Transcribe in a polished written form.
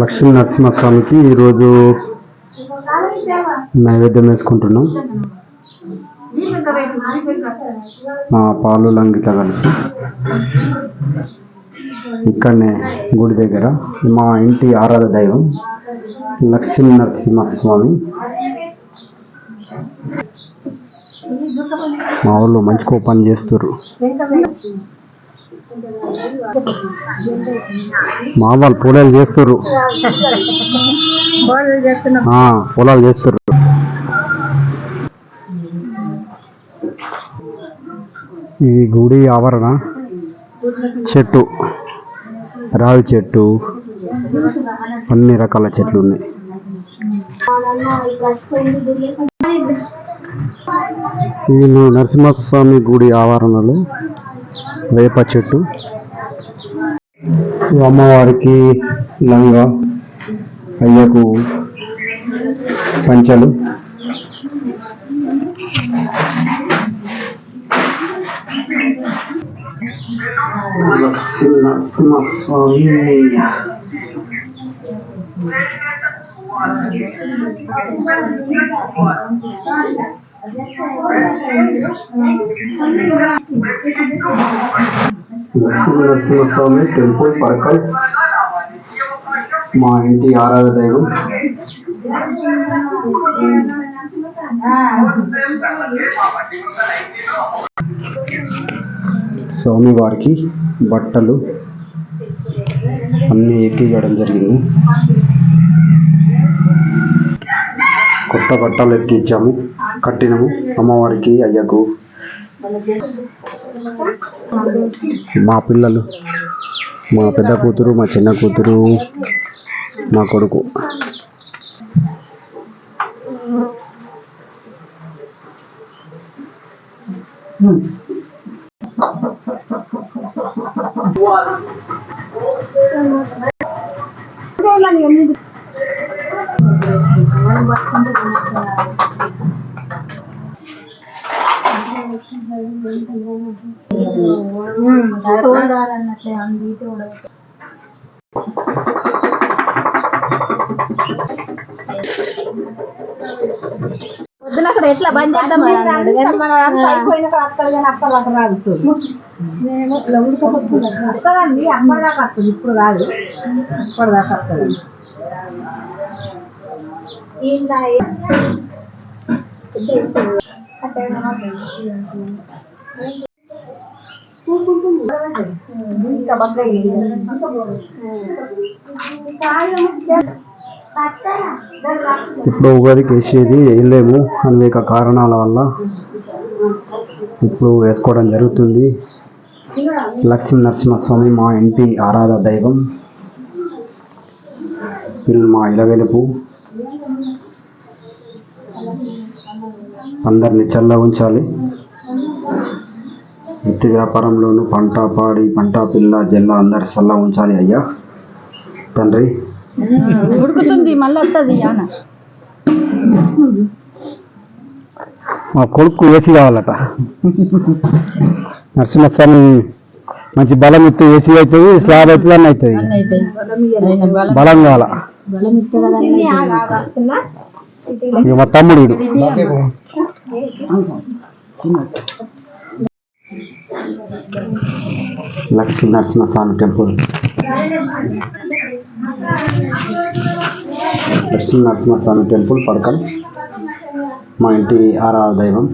లక్ష్మీ నరసింహస్వామికి ఈరోజు నైవేద్యం వేసుకుంటున్నాం. మా పాలు లంగిత కలిసి ఇక్కడనే గుడి దగ్గర మా ఇంటి ఆరాధ దైవం లక్ష్మీ నరసింహస్వామి. మా వాళ్ళు మంచి పని చేస్తారు. మా వాళ్ళు పొలాలు చేస్తారు. పొలాలు చేస్తారు. ఈ గుడి ఆవరణ చెట్టు, రావి చెట్టు, అన్ని రకాల చెట్లు ఉన్నాయి. ఈ నరసింహస్వామి గుడి ఆవరణలో వేప చెట్టు, అమ్మవారికి లంగా, అయ్యకు పంచలు, నరసింహస్వామి నరసింహస్వామి టెంపుల్ పరకల్ మా ఇంటి ఆరాధ దైవం. స్వామివారికి బట్టలు అన్నీ ఎక్కియడం జరిగింది. కొత్త బట్టలు ఎక్కించాము, కట్టినము అమ్మవారికి, అయ్యకు. మా పిల్లలు, మా పెద్ద కూతురు, మా చిన్న కూతురు, మా కొడుకు. పొద్దున అక్కడ ఎట్లా బంద్ చేద్దాం అయిపోయిన అత్తలు కానీ అప్పలు అక్కడ రాగుతుంది. నేను వస్తుందండి అప్పటిదాకా వస్తుంది, ఇప్పుడు కాదు, ఇప్పటిదాకా వస్తుంది. ఇప్పుడు ఉగాదికి వేసేది వేయలేము అనేక కారణాల వల్ల ఇప్పుడు వేసుకోవడం జరుగుతుంది. లక్ష్మీ నరసింహస్వామి మా ఇంటి ఆరాధ దైవం. వీళ్ళు మా ఇలవెలుపు. అందరినీ చల్లగా ఉంచాలి. వృత్తి వ్యాపారంలోనూ పంట పాడి పంట పిల్ల జల్ల అందరి చల్లగా ఉంచాలి అయ్యా తండ్రి. మా కొడుకు ఏసీ కావాలట. నరసింహస్వామి మంచి బలం ఇస్తే ఏసీ అవుతుంది, స్లాబ్ అవుతుంది, అన్నీ అవుతుంది. బలం కావాల. ఇక మా తమ్ముడు లక్ష్మీ నరసింహస్వామి టెంపుల్. లక్ష్మీ నరసింహస్వామి టెంపుల్ పడకల్ మా ఇంటి ఆరాధ దైవం.